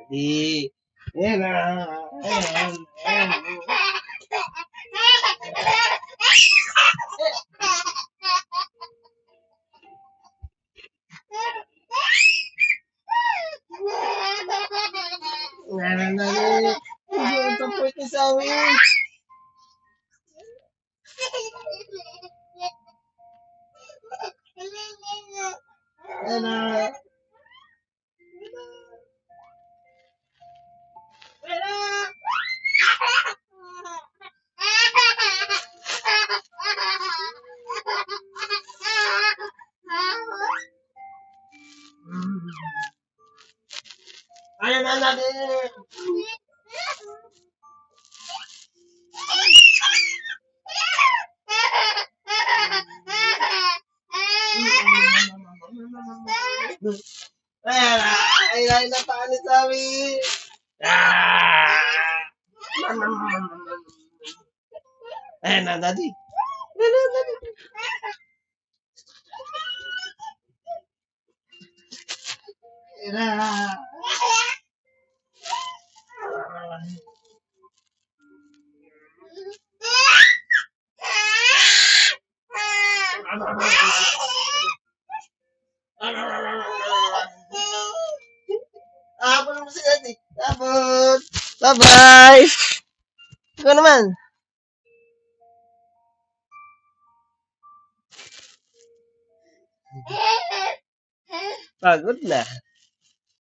Di. Ayan na. Ayan. Ayan. Ayan na. Hindi ang support niya sa amin. Ayan na. Ayan na natin. Ayan na. Ayan na paano sa amin. Ayan na daddy. Ayan na daddy. Ayan na. Habol mo si daddy. Habol. Bye-bye. Ikaw naman. Pagod na.